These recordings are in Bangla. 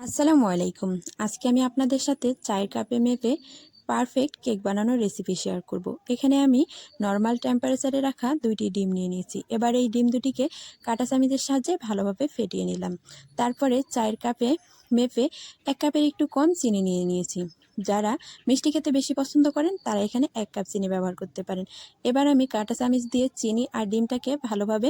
আসসালামু আলাইকুম। আজকে আমি আপনাদের সাথে চায়ের কাপে মেপে পারফেক্ট কেক বানানোর রেসিপি শেয়ার করব। এখানে আমি নর্মাল টেম্পারেচারে রাখা 2টি ডিম নিয়ে নিয়েছি। এবার এই ডিম দুটিকে কাঁটা চামচের সাহায্যে ভালোভাবে ফেটিয়ে নিলাম। তারপরে চায়ের কাপে মেপে 1 কাপের একটু কম চিনি নিয়ে নিয়েছি। যারা মিষ্টি খেতে বেশি পছন্দ করেন তারা এখানে 1 কাপ চিনি ব্যবহার করতে পারেন। এবার আমি কাঁটা চামচ দিয়ে চিনি আর ডিমটাকে ভালোভাবে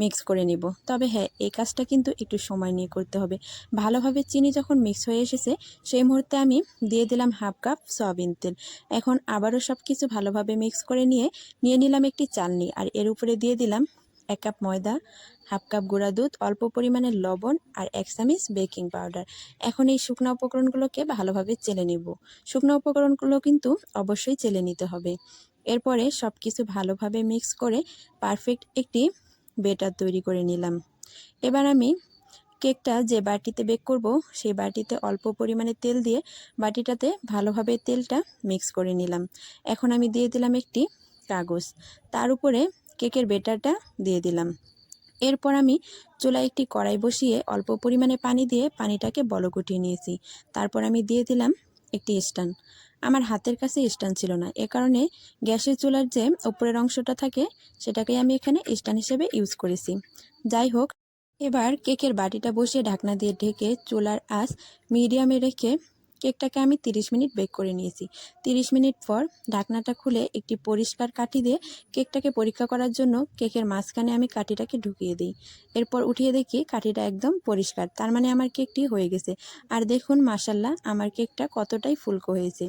মিক্স করে নিব। তবে হ্যাঁ, এই কাজটা কিন্তু একটু সময় নিয়ে করতে হবে। ভালোভাবে চিনি যখন মিক্স হয়ে এসেছে সেই মুহূর্তে আমি দিয়ে দিলাম 1/2 কাপ সয়াবিন তেল। এখন আবারও সব কিছু ভালোভাবে মিক্স করে নিয়ে নিলাম একটি চালনি, আর এর উপরে দিয়ে দিলাম 1 কাপ ময়দা, 1/2 কাপ গুঁড়া দুধ, অল্প পরিমাণে লবণ আর 1 চামচ বেকিং পাউডার। এখন এই শুকনো উপকরণগুলোকে ভালোভাবে চেলে নিব। শুকনো উপকরণগুলো কিন্তু অবশ্যই চেলে নিতে হবে। এরপরে সব কিছু ভালোভাবে মিক্স করে পারফেক্ট একটি বেটার তৈরি করে নিলাম। এবার আমি কেকটা যে বাটিতে বেক করব সেই বাটিতে অল্প পরিমাণে তেল দিয়ে বাটিটাতে ভালোভাবে তেলটা মিক্স করে নিলাম। এখন আমি দিয়ে দিলাম একটি কাগজ, তার উপরে কেকের বেটারটা দিয়ে দিলাম। এরপর আমি চুলায় একটি কড়াই বসিয়ে অল্প পরিমাণে পানি দিয়ে পানিটাকে বলক উঠিয়ে নিয়েছি। তারপর আমি দিয়ে দিলাম একটি স্ট্যান্ড। আমার হাতের কাছে স্ট্যান্ড ছিল না, এ কারণে গ্যাসের চুলার যে উপরের অংশটা থাকে সেটাকেই আমি এখানে স্ট্যান্ড হিসেবে ইউজ করেছি। যাই হোক, এবার কেকের বাটিটা বসিয়ে ঢাকনা দিয়ে ঢেকে চুলার আঁচ মিডিয়ামে রেখে কেকটাকে আমি 30 মিনিট বেক করে নিয়েছি। 30 মিনিট পর ঢাকনাটা খুলে একটি পরিষ্কার কাঠি দিয়ে কেকটাকে পরীক্ষা করার জন্য কেকের মাঝখানে আমি কাঠিটাকে ঢুকিয়ে দিই। এরপর উঠিয়ে দেখি কাঠিটা একদম পরিষ্কার, তার মানে আমার কেকটি হয়ে গেছে। আর দেখুন মাশাল্লাহ, আমার কেকটা কতটাই ফুলকো হয়েছে।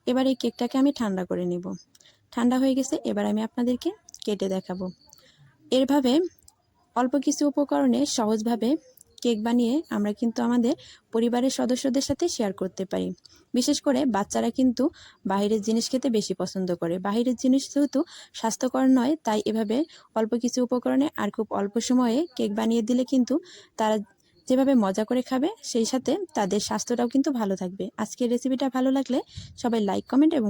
এবার এই কেকটাকে আমি ঠান্ডা করে নেব। ঠান্ডা হয়ে গেছে, এবার আমি আপনাদেরকে কেটে দেখাবো। এভাবে অল্প কিছু উপকরণে সহজভাবে কেক বানিয়ে আমরা কিন্তু আমাদের পরিবারের সদস্যদের সাথে শেয়ার করতে পারি। বিশেষ করে বাচ্চারা কিন্তু বাইরের জিনিস খেতে বেশি পছন্দ করে। বাইরের জিনিস যেহেতু স্বাস্থ্যকর নয়, তাই এভাবে অল্প কিছু উপকরণে আর খুব অল্প সময়ে কেক বানিয়ে দিলে কিন্তু তারা যেভাবে মজা করে খাবে, সেই সাথে তাদের স্বাস্থ্যটাও কিন্তু ভালো থাকবে। আজকের রেসিপিটা ভালো লাগলে সবাই লাইক, কমেন্ট এবং